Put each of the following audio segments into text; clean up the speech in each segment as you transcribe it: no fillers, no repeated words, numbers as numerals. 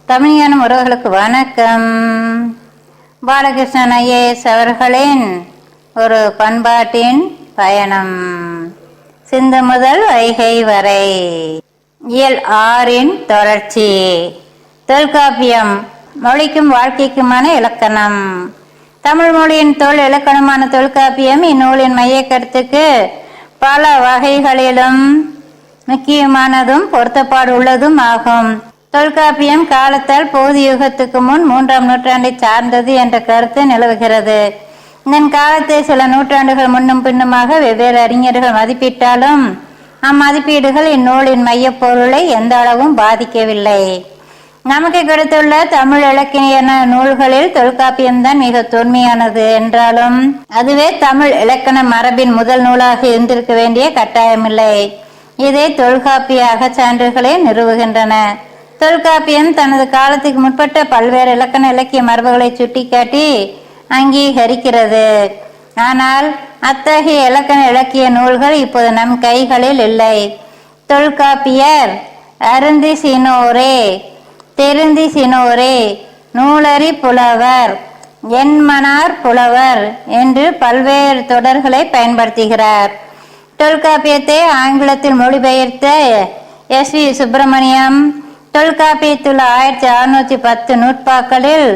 தமிழான உறவுகளுக்கு வணக்கம். பாலகிருஷ்ணன் ஐஏஎஸ் அவர்களின் ஒரு பண்பாட்டின் பயணம். சிந்து முதல் வைகை வரை இயல் 6 தொடர்ச்சி. தொல்காப்பியம் மொழிக்கும் வாழ்க்கைக்குமான இலக்கணம். தமிழ் மொழியின் தொல் இலக்கணமான தொல்காப்பியம் இந்நூலின் மைய கருத்துக்கு பல வகைகளிலும் முக்கியமானதும் பொருத்தப்பாடு உள்ளதும் ஆகும். தொல்காப்பியம் காலத்தால் போதி யுகத்துக்கு முன் 3ஆம் நூற்றாண்டை சார்ந்தது என்ற கருத்து நிலவுகிறது. இதன் காலத்தை சில நூற்றாண்டுகள் முன்னும் பின்னுமாக வெவ்வேறு அறிஞர்கள் மதிப்பிட்டாலும் அம்மதிப்பீடுகள் இந்நூலின் மைய பொருளை எந்த அளவும் பாதிக்கவில்லை. நமக்கு கிடைத்துள்ள தமிழ் இலக்கிய நூல்களில் தொல்காப்பியம்தான் மிக தொன்மையானது என்றாலும் அதுவே தமிழ் இலக்கண மரபின் முதல் நூலாக இருந்திருக்க வேண்டிய கட்டாயமில்லை. இதை தொல்காப்பிய அகச்சான்றுகளே நிறுவுகின்றன. தொல்காப்பியம் தனது காலத்துக்கு முற்பட்ட பல்வேறு இலக்கண இலக்கிய மரபுகளை சுட்டிக்காட்டி அங்கீகரிக்கிறது. ஆனால் அத்தகைய இலக்கண இலக்கிய நூல்கள் இப்போது நம் கைகளில் இல்லை. தொல்காப்பியர் அருந்திசினோரே, தெரிந்திசினோரே, நூலறி புலவர், என்மனார் புலவர் என்று பல்வேறு தொடர்களை பயன்படுத்துகிறார். தொல்காப்பியத்தை ஆங்கிலத்தில் மொழிபெயர்த்த எஸ்.வி. சுப்பிரமணியம் தொல்காப்பியத்துள்ள 1610 நூற்பாக்களில்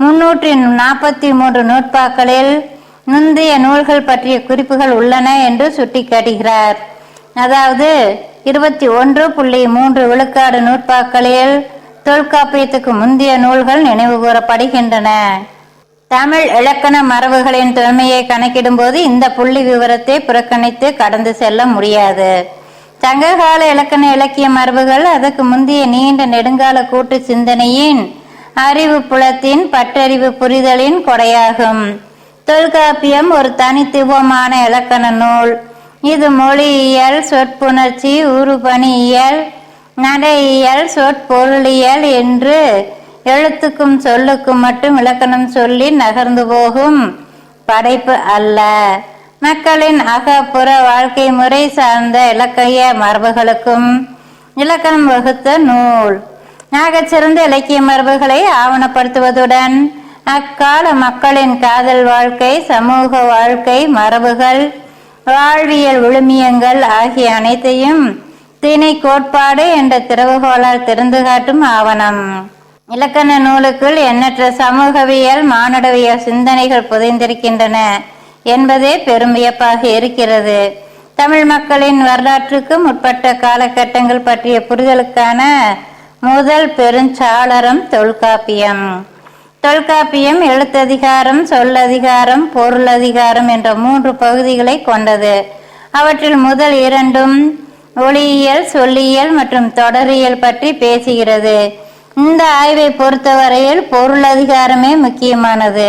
343 நூற்பாக்களில் முந்தைய நூல்கள் பற்றிய குறிப்புகள் உள்ளன என்று சுட்டிக்காட்டுகிறார். அதாவது 21.3 விழுக்காடு நூற்பாக்களில் தொல்காப்பியத்துக்கு முந்தைய நூல்கள் நினைவு கூறப்படுகின்றன. தமிழ் இலக்கண மரபுகளின் தொன்மையை கணக்கிடும் போது இந்த புள்ளி விவரத்தை புறக்கணித்து கடந்து செல்ல முடியாது. சங்ககால இலக்கண இலக்கிய மரபுகள் அதற்கு முந்தைய நீண்ட நெடுங்கால கூட்டு சிந்தனையின் அறிவு புலத்தின் பட்டறிவு புரிதலின் கொடையாகும். தொல்காப்பியம் ஒரு தனித்துவமான இலக்கண நூல். இது மொழியியல், சொற்புணர்ச்சி, உருபணியியல், நடையியல், சொற்பொருளியல் என்று எழுத்துக்கும் சொல்லுக்கும் மட்டும் இலக்கணம் சொல்லி நகர்ந்து போகும் படைப்பு அல்ல. மக்களின் அகப்புற வாழ்க்கை முறை சார்ந்த இலக்கிய மரபுகளுக்கும் இலக்கணம் வகுத்த நூல். ஆகச்சிறந்த இலக்கிய மரபுகளை ஆவணப்படுத்துவதுடன் அக்கால மக்களின் காதல் வாழ்க்கை, சமூக வாழ்க்கை மரபுகள், வாழ்வியல் விழுமியங்கள் ஆகிய அனைத்தையும் திணை கோட்பாடு என்ற திறவுகோளால் திறந்து காட்டும் ஆவணம். இலக்கண நூலுக்குள் எண்ணற்ற சமூகவியல், மானுடவியல் சிந்தனைகள் புதைந்திருக்கின்றன என்பதே பெரும் வியப்பாக இருக்கிறது. தமிழ் மக்களின் வரலாற்றுக்கு முற்பட்ட காலகட்டங்கள் பற்றிய புரிதலுக்கான முதல் பெருஞ்சாளரம் தொல்காப்பியம். தொல்காப்பியம் எழுத்ததிகாரம், சொல்லதிகாரம், பொருளதிகாரம் என்ற 3 பகுதிகளை கொண்டது. அவற்றில் முதல் 2ம் ஒளியியல், சொல்லியல் மற்றும் தொடரியல் பற்றி பேசுகிறது. இந்த ஆய்வை பொறுத்தவரையில் பொருளதிகாரமே முக்கியமானது.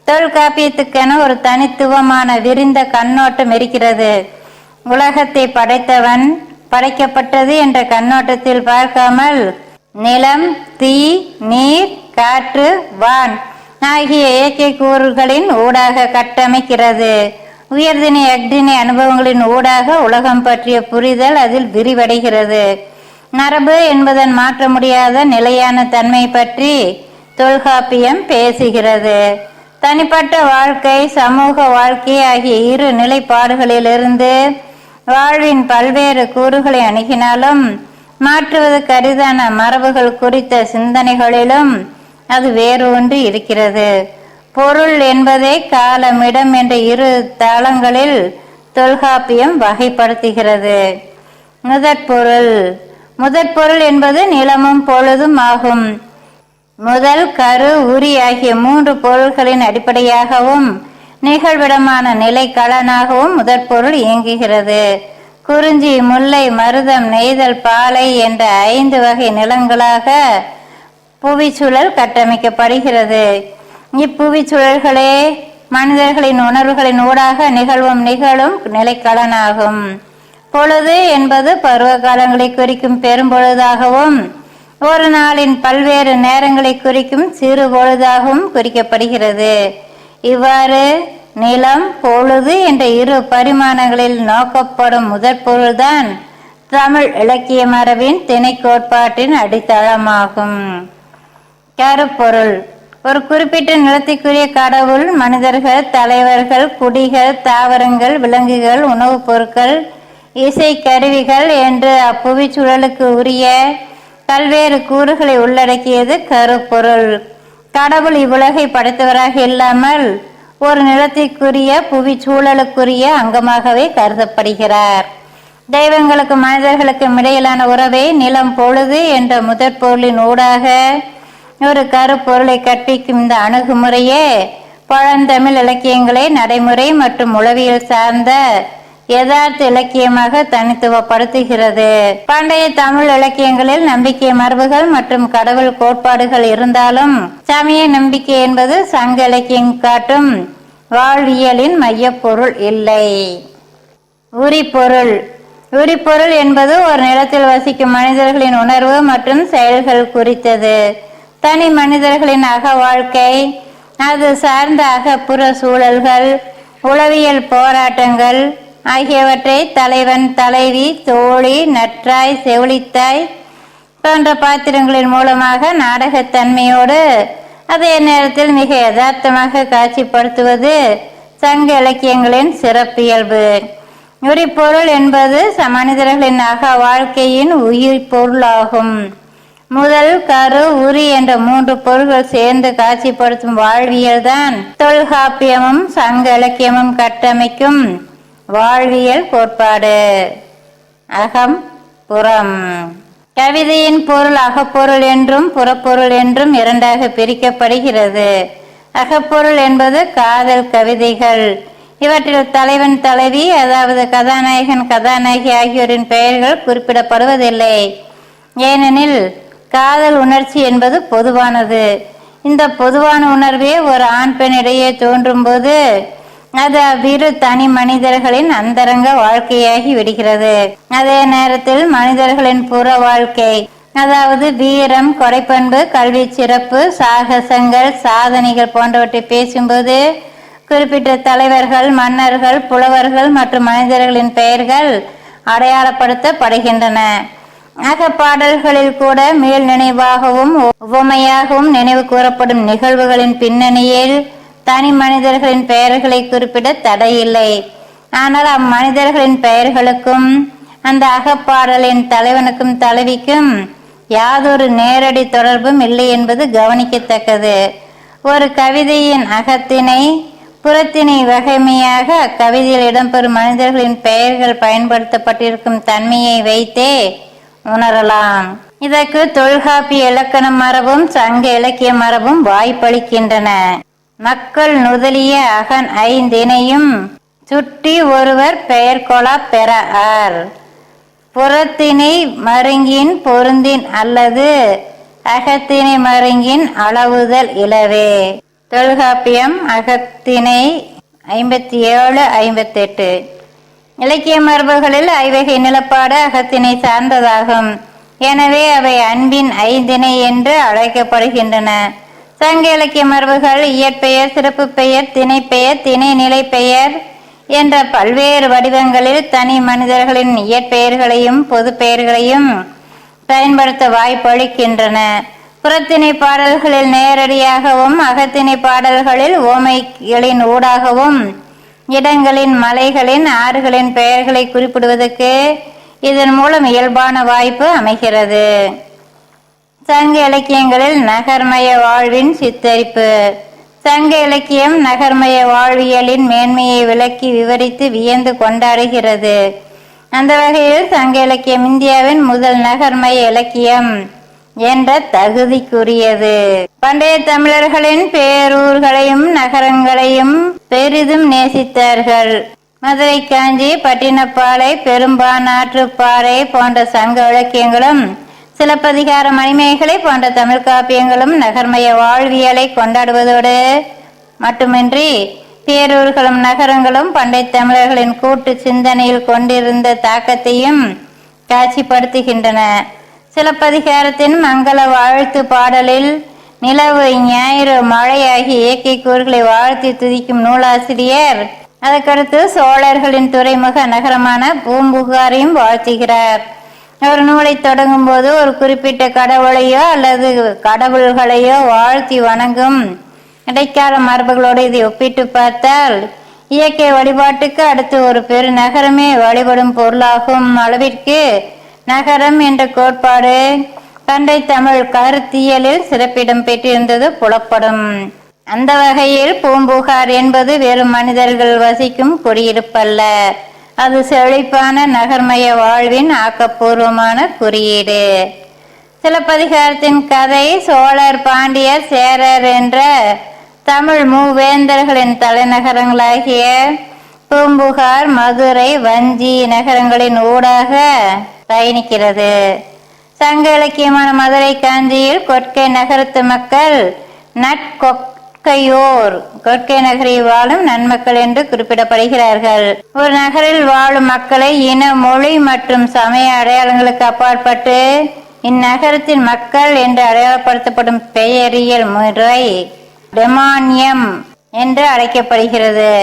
தொல்காப்பியத்துக்கென ஒரு தனித்துவமான விரிந்த கண்ணோட்டம் இருக்கிறது. உலகத்தை படைத்தவன், படைக்கப்பட்டது என்ற கண்ணோட்டத்தில் பார்க்காமல் நிலம், தீ, நீர், காற்று, வான் ஆகிய இயற்கை கூறுகளின் ஊடாக கட்டமைக்கிறது. உயர்திணை அக்திணை அனுபவங்களின் ஊடாக உலகம் பற்றிய புரிதல் அதில் விரிவடைகிறது. மரபு என்பதன் மாற்ற முடியாத நிலையான தன்மை பற்றி தொல்காப்பியம் பேசுகிறது. தனிப்பட்ட வாழ்க்கை, சமூக வாழ்க்கை ஆகிய இரு நிலைப்பாடுகளிலிருந்து வாழ்வின் பல்வேறு கூறுகளை அணுகினாலும் மாற்றுவதற்கு அரிதான மரபுகள் குறித்த சிந்தனைகளிலும் அது வேறு ஒன்று இருக்கிறது. பொருள் என்பதை காலமிடம் என்ற 2 தளங்களில் தொல்காப்பியம் வகைப்படுத்துகிறது. முதற்பொருள் என்பது நிலமும் பொழுதும் ஆகும். முதல், கரு, உரி ஆகிய 3 பொருள்களின் அடிப்படையாகவும் நிகழ்விடமான நிலைக்களனாகவும் முதற்பொருள் இயங்குகிறது. குறிஞ்சி, முல்லை, மருதம், நெய்தல், பாலை என்ற 5 வகை நிலங்களாக புவிச்சூழல் கட்டமைக்கப்படுகிறது. இப்புவிச்சூழல்களே மனிதர்களின் உணர்வுகளின் ஊடாக நிகழும் நிலைக்களனாகும். பொழுது என்பது பருவ காலங்களை குறிக்கும் பெரும்பொழுதாகவும் ஒரு நாளின் பல்வேறு நேரங்களை குறிக்கும் சிறு பொழுதாகவும் குறிக்கப்படுகிறது. இவ்வாறு நிலம், பொழுது என்ற 2 பரிமாணங்களில் நோக்கப்படும் முதற்பொருள்தான் தமிழ் இலக்கிய மரபின் திணை கோட்பாட்டின் அடித்தளமாகும். கருப்பொருள்: ஒரு குறிப்பிட்ட நிலத்திற்குரிய கடவுள் மனிதர்கள், தலைவர்கள், குடிகள், தாவரங்கள், விலங்குகள், உணவுப் பொருட்கள், இசை கருவிகள் என்று அப்புவி சூழலுக்கு உரிய பல்வேறு கூறுகளை உள்ளடக்கியது கருப்பொருள். கடவுள் இவ்வுலகை படைத்தவராக இல்லாமல் ஒரு நிலத்திற்குரிய புவி சூழலுக்குரிய அங்கமாகவே கருதப்படுகிறார். தெய்வங்களுக்கும் மனிதர்களுக்கும் இடையிலான உறவை நிலம் பொழுது என்ற முதற் பொருளின் ஊடாக ஒரு கருப்பொருளை கற்பிக்கும் இந்த அணுகுமுறையே பழந்தமிழ் இலக்கியங்களை நடைமுறை மற்றும் உளவியல் சார்ந்த யதார்த்த இலக்கியமாக தனித்துவப்படுத்துகிறது. பண்டைய தமிழ் இலக்கியங்களில் நம்பிக்கை மரபுகள் மற்றும் கடவுள் கோட்பாடுகள் இருந்தாலும் சமய நம்பிக்கை என்பது சங்க இலக்கியம் காட்டும் வாழ்வியலின் மையப்பொருள் இல்லை. உரிபொருள்: உரிபொருள் என்பது ஒரு நிலத்தில் வசிக்கும் மனிதர்களின் உணர்வு மற்றும் செயல்கள் குறித்தது. தனி மனிதர்களின் அக வாழ்க்கை, அது சார்ந்த அகப்புற சூழல்கள், உளவியல் போராட்டங்கள் ஆகியவற்றை தலைவன், தலைவி, தோழி, நற்றாய், செவிலித்தாய் போன்ற பாத்திரங்களின் மூலமாக நாடகத்தன்மையோடு அதே நேரத்தில் மிக யதார்த்தமாக காட்சிப்படுத்துவது சங்க இலக்கியங்களின் சிறப்பியல்பு. உரிபொருள் என்பது மனிதர்களின் அக வாழ்க்கையின் உயிர் பொருளாகும். முதல், கரு, உரி என்ற 3 பொருள்கள் சேர்ந்து காட்சிப்படுத்தும் வாழ்வியல் தான் தொல்காப்பியமும் சங்க இலக்கியமும் கட்டமைக்கும் வாழ்வியல் கோட்பாடு. அகம், புறம். கவிதையின் பொருள் அகப்பொருள் என்றும் புறப்பொருள் என்றும் 2ஆக பிரிக்கப்படுகிறது. அகப்பொருள் என்பது காதல் கவிதைகள். இவற்றில் தலைவன், தலைவி, அதாவது கதாநாயகன், கதாநாயகி ஆகியோரின் பெயர்கள் குறிப்பிடப்படுவதில்லை. ஏனெனில் காதல் உணர்ச்சி என்பது பொதுவானது. இந்த பொதுவான உணர்வே ஒரு ஆண் பெண் இடையே தோன்றும் போது அது அவ்விரு தனி மனிதர்களின் அந்தரங்க வாழ்க்கையாகி விடுகிறது. அதே நேரத்தில் மனிதர்களின் புற வாழ்க்கை, அதாவது வீரம், கொடைப்பண்பு, கல்வி சிறப்பு, சாகசங்கள், சாதனைகள் போன்றவற்றை பேசும்போது குறிப்பிட்ட தலைவர்கள், மன்னர்கள், புலவர்கள் மற்றும் மனிதர்களின் பெயர்கள் அடையாளப்படுத்தப்படுகின்றன. அகப்பாடல்களில் கூட மேல் நினைவாகவும் உவமையாகவும் நினைவு கூறப்படும் நிகழ்வுகளின் பின்னணியில் தனி மனிதர்களின் பெயர்களை குறிப்பிட தடையில்லை. ஆனால் அம்மனிதர்களின் பெயர்களுக்கும் அந்த அகப்பாடலின் தலைவனுக்கும் தலைவிக்கும் யாதொரு நேரடி தொடர்பும் இல்லை என்பது கவனிக்கத்தக்கது. ஒரு கவிதையின் அகத்தினை, புறத்தினை வகைமையாக அக்கவிதையில் இடம்பெறும் மனிதர்களின் பெயர்கள் பயன்படுத்தப்பட்டிருக்கும் தன்மையை வைத்தே உணரலாம். இதற்கு தொல்காப்பிய இலக்கண மரபும் சங்க இலக்கிய மரபும் வாய்ப்பளிக்கின்றன. மக்கள் நுதலிய அகன் 5 சுட்டி ஒருவர் பெயர் கொளா பெற ஆர். புறத்தினை மருங்கின் பொருந்தின் அல்லது அகத்தினை மருங்கின் அளவுதல் இலவே. தொல்காப்பியம் அகத்திணை 57-58. இலக்கிய மரபுகளில் ஐவகை நிலப்பாடு அகத்திணை சார்ந்ததாகும். எனவே அவை அன்பின் 5 என்று அழைக்கப்படுகின்றன. சங்க இலக்கிய மரபுகள் இயற்பெயர், சிறப்பு பெயர், திணைப்பெயர், திணை நிலை பெயர் என்ற பல்வேறு வடிவங்களில் தனி மனிதர்களின் இயற்பெயர்களையும் பொது பெயர்களையும் பயன்படுத்த வாய்ப்பளிக்கின்றன. புறத்திணை பாடல்களில் நேரடியாகவும் அகத்திணை பாடல்களில் ஓமைகளின் ஊடாகவும் இடங்களின், மலைகளின், ஆறுகளின் பெயர்களை குறிப்பிடுவதற்கு இதன் மூலம் இயல்பான வாய்ப்பு அமைகிறது. சங்க இலக்கியங்களில் நகர்மய வாழ்வின் சித்தரிப்பு. சங்க இலக்கியம் நகர்மய வாழ்வியலின் மேன்மையை விளக்கி விவரித்து வியந்து கொண்டாடுகிறது. அந்த வகையில் சங்க இலக்கியம் இந்தியாவின் முதல் நகர்மய இலக்கியம் என்ற தகுதிக்குரியது. பண்டைய தமிழர்களின் பேரூர்களையும் நகரங்களையும் பெரிதும் நேசித்தார்கள். மதுரை, காஞ்சி, பட்டினப்பாலை, பெரும்பானாற்றுப்பாறை போன்ற சங்க இலக்கியங்களும் சிலப்பதிகார, மணிமேகலை போன்ற தமிழ் காப்பியங்களும் நகர்மய வாழ்வியலை கொண்டாடுவதோடு மட்டுமின்றி பேரூர்களும் நகரங்களும் பண்டை தமிழர்களின் கூட்டு சிந்தனையில் கொண்டிருந்த தாக்கத்தையும் காட்சிப்படுத்துகின்றன. சிலப்பதிகாரத்தின் மங்கள வாழ்த்து பாடலில் நிலவு, ஞாயிறு, மழை ஆகிய இயற்கை கூறுகளை வாழ்த்தி துதிக்கும் நூலாசிரியர் அதற்கடுத்து சோழர்களின் துறைமுக நகரமான பூம்புகாரையும் வாழ்த்துகிறார். ஒரு நூலை தொடங்கும் போது ஒரு குறிப்பிட்ட கடவுளையோ அல்லது கடவுள்களையோ வாழ்த்தி வணங்கும் இடைக்கால மரபுகளோடு இதை ஒப்பிட்டு பார்த்தால் இயற்கை வழிபாட்டுக்கு அடுத்து ஒரு பெரு நகரமே வழிபடும் பொருளாகும் அளவிற்கு நகரம் என்ற கோட்பாடு பண்டை தமிழ் கருத்தியலில் சிறப்பிடம் பெற்றிருந்தது புலப்படும். அந்த வகையில் பூம்புகார் என்பது வெறும் மனிதர்கள் வசிக்கும் குடியிருப்பல்ல, அது செழிப்பான நகர்மய வாழ்வின் ஆக்கப்பூர்வமான குறியீடு. சிலப்பதிகாரத்தின் கதை சோழர், பாண்டியர், சேரர் என்ற தமிழ் மூவேந்தர்களின் தலைநகரங்களாகிய பூம்புகார், மதுரை, வஞ்சி நகரங்களின் ஊடாக பயணிக்கிறது. சங்க இலக்கியமான மதுரை காஞ்சியில் கொற்கை நகரத்து மக்கள் நட்கொற்கையோர், கொற்கை நகரில் வாழும் நன்மக்கள் என்று குறிப்பிடப்படுகிறார்கள். ஒரு நகரில் வாழும் மக்களை இன, மொழி மற்றும் சமய அடையாளங்களுக்கு அப்பாற்பட்டு இந்நகரத்தின் மக்கள் என்று அடையாளப்படுத்தப்படும் பெயரியல் முறை டெமானியம் என்று அழைக்கப்படுகிறது.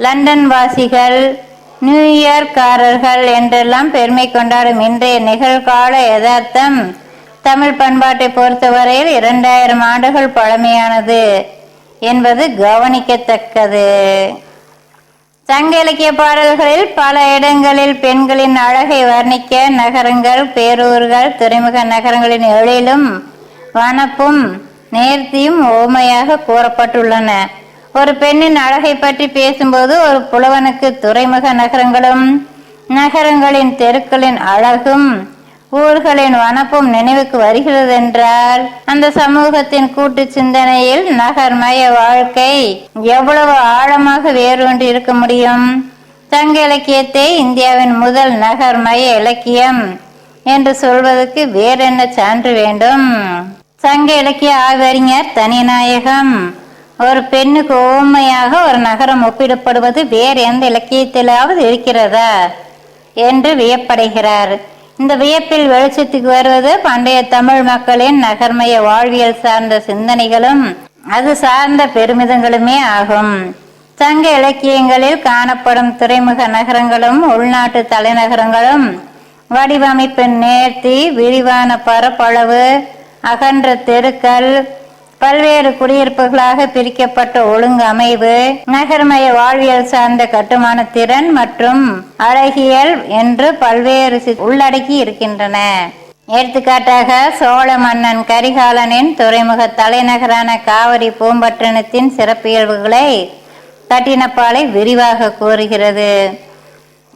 லண்டன் வாசிகள், நியூயார்க்காரர்கள் என்றெல்லாம் பெருமை கொண்டாடும் இன்றைய நிகழ்கால யதார்த்தம் தமிழ் பண்பாட்டை பொறுத்தவரையில் 2000 ஆண்டுகள் பழமையானது என்பது கவனிக்கத்தக்கது. சங்க இலக்கிய பாடல்களில் பல இடங்களில் பெண்களின் அழகை வர்ணிக்க நகரங்கள், பேரூர்கள், துறைமுக நகரங்களின் எழிலும் வனப்பும் நேர்த்தியும் ஓமையாக கூறப்பட்டுள்ளன. ஒரு பெண்ணின் அழகை பற்றி பேசும்போது ஒரு புலவனுக்கு துறைமுக நகரங்களும் நகரங்களின் தெருக்களின் அழகும் ஊர்களின் வனப்பும் நினைவுக்கு வருகிறது என்றால் அந்த சமூகத்தின் கூட்டு சிந்தனையில் நகர்மய வாழ்க்கை எவ்வளவு ஆழமாக வேரூன்றி இருக்க முடியும். சங்க இலக்கியத்தை இந்தியாவின் முதல் நகர்மய இலக்கியம் என்று சொல்வதற்கு வேறென்ன சான்று வேண்டும்? சங்க இலக்கிய ஆய்வறிஞர் தனிநாயகம் ஒரு பெண்ணுக்கு ஓமையாக ஒரு நகரம் ஒப்பிடப்படுவது வேறு எந்த இலக்கியத்திலாவது இருக்கிறதா என்று வியப்படைகிறார். இந்த வியப்பில் வெளிச்சத்துக்கு வருவது பண்டைய தமிழ் மக்களின் நகர்மய வாழ்வியல் சார்ந்த சிந்தனைகளும் அது சார்ந்த பெருமிதங்களுமே ஆகும். சங்க இலக்கியங்களில் காணப்படும் துறைமுக நகரங்களும் உள்நாட்டு தலைநகரங்களும் வடிவமைப்பு நேர்த்தி, விரிவான பரப்பளவு, அகன்ற தெருக்கள், பல்வேறு குடியிருப்புகளாக பிரிக்கப்பட்ட ஒழுங்கு அமைவு, நகர்மய வாழ்வியல் சார்ந்த கட்டுமான திறன் மற்றும் அழகியல் என்று பல்வேறு உள்ளடக்கி இருக்கின்றன. எடுத்துக்காட்டாக சோழ மன்னன் கரிகாலனின் துறைமுக தலைநகரான காவிரி பூம்பட்டினத்தின் சிறப்பியல்புகளை கட்டினப்பாலை விரிவாக கூறுகிறது.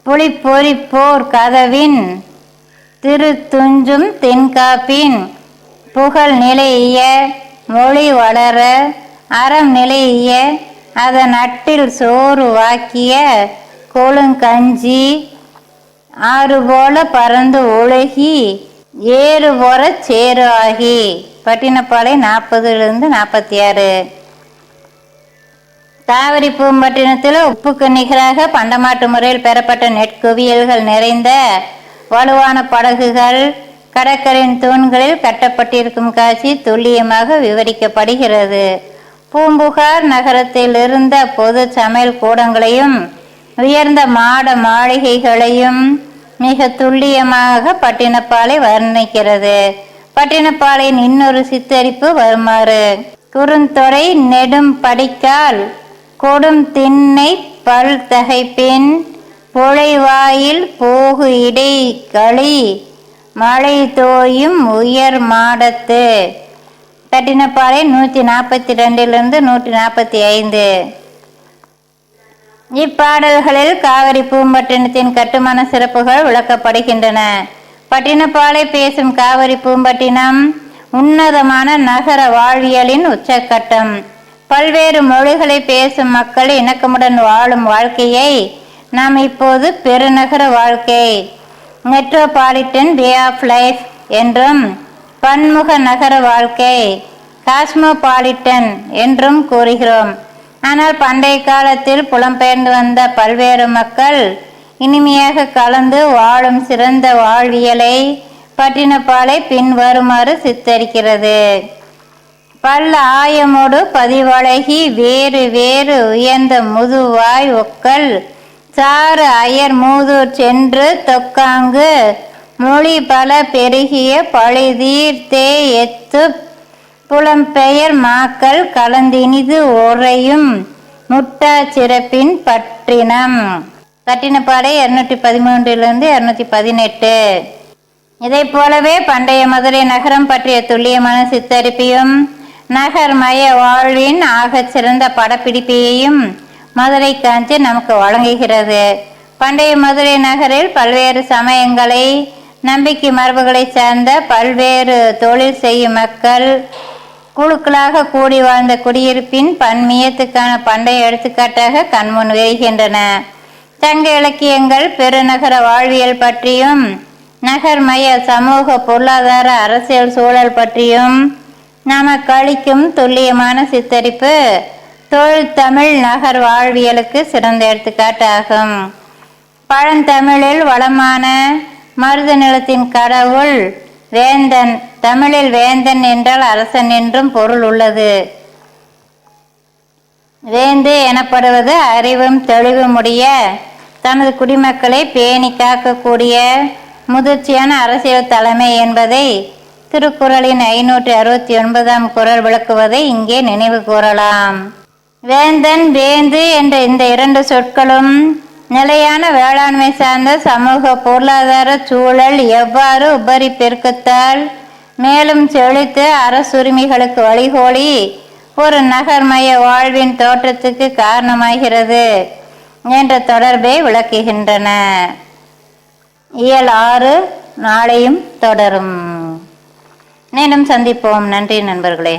புலிப்பொறி போர் கதவின் திருத்துஞ்சும் தென்காப்பின் புகழ் நிலைய மொழி வளர அறம் நிலைய அதன் அட்டில் சோறு வாக்கிய கொழுங்கஞ்சி ஆறு போல பறந்து ஒழுகி ஏறு போற சேரு ஆகி. பட்டினப்பாலை 40-46. காவிரி பூம்பட்டினத்தில் உப்புக்கு நிகராக பண்டமாட்டு முறையில் பெறப்பட்ட நெற்குவியல்கள் நிறைந்த வலுவான படகுகள் கடற்கரையின் தூண்களில் கட்டப்பட்டிருக்கும் காட்சி துல்லியமாக விவரிக்கப்படுகிறது. பூம்புகார் நகரத்தில் இருந்த பொது சமையல் கூடங்களையும் உயர்ந்த மாட மாளிகைகளையும் மிக துல்லியமாக பட்டினப்பாலை வர்ணிக்கிறது. பட்டினப்பாலையின் இன்னொரு சித்தரிப்பு வருமாறு: குறுந்தொடை நெடும் படிக்கால் கொடும் திண்ணை பல் தகைப்பின் புழைவாயில் போகு இடை களி மழை தோயும் உயர் மாடத்து. பட்டினப்பாலை 142-145. இப்பாடல்களில் காவிரி பூம்பட்டினத்தின் கட்டுமான சிறப்புகள் விளக்கப்படுகின்றன. பட்டினப்பாலை பேசும் காவிரி பூம்பட்டினம் உன்னதமான நகர வாழ்வியலின் உச்சக்கட்டம். பல்வேறு மொழிகளை பேசும் மக்கள் இணக்கமுடன் வாழும் வாழ்க்கையை நாம் இப்போது பெருநகர வாழ்க்கை, மெட்ரோபாலிட்டன் வே ஆஃப் லைஃப் என்றும், பன்முக நகர வாழ்க்கை, காஸ்மோபாலிட்டன் என்றும் கூறுகிறோம். ஆனால் பண்டைய காலத்தில் புலம்பெயர்ந்து வந்த பல்வேறு மக்கள் இனிமையாக கலந்து வாழும் சிறந்த வாழ்வியலை பட்டினப்பாலை பின்வருமாறு சித்தரிக்கிறது. பல்ல ஆயமோடு பதிவழகி வேறு வேறு உயர்ந்த முதுவாய் ஒக்கல் சாறு அயர் மூதூர் சென்று தொக்காங்கு மொழி பல பெருகிய பழுதீர் எத்து புலம்பெயர் மாக்கள் கலந்தினிது ஓரையும் முட்டா சிறப்பின் பற்றினம். பட்டினப்பாடை 213 218. இதை போலவே பண்டைய மதுரை நகரம் பற்றிய துல்லியமான சித்தரிப்பையும் நகர் மய வாழ்வின் ஆகச் சிறந்த படப்பிடிப்பையும் மதுரை காஞ்சி நமக்கு வழங்குகிறது. பண்டைய மதுரை நகரில் பல்வேறு சமயங்களை நம்பிக்கை மரபுகளை சார்ந்த பல்வேறு தொழில் செய்யும் மக்கள் குழுக்களாக கூடி வாழ்ந்த குடியிருப்பின் பன்மியத்துக்கான பண்டைய எடுத்துக்காட்டாக கண்முன் வருகின்றன. சங்க இலக்கியங்கள் பெருநகர வாழ்வியல் பற்றியும் நகர்மய சமூக பொருளாதார அரசியல் சூழல் பற்றியும் நமக்கு அளிக்கும் துல்லியமான சித்தரிப்பு தொழில் தமிழ் நகர் வாழ்வியலுக்கு சிறந்த எடுத்துக்காட்டாகும். பழந்தமிழில் வளமான மருத நிலத்தின் கடவுள் வேந்தன். தமிழில் வேந்தன் என்றால் அரசன் என்றும் பொருள் உள்ளது. வேந்து எனப்படுவது அறிவும் தெளிவும் உடைய தனது குடிமக்களை பேணி காக்கக்கூடிய முதிர்ச்சியான அரசியல் தலைமை என்பதை திருக்குறளின் 569 குறள் விளக்குவதை இங்கே நினைவு கூறலாம். வேந்தன் வேந்து என்ற இந்த இரண்டு சொற்களும் நிலையான வேளாண்மை சார்ந்த சமூக பொருளாதார சூழல் எவ்வாறு உபரி பெருக்கத்தால் மேலும் செழித்து அரசுரிமைகளுக்கு வழிகோலி ஒரு நகர்மய வாழ்வின் தோற்றத்துக்கு காரணமாகிறது என்ற தொடர்பை விளக்குகின்றன. இயல் 6 நாளையும் தொடரும். மீண்டும் சந்திப்போம். நன்றி நண்பர்களே.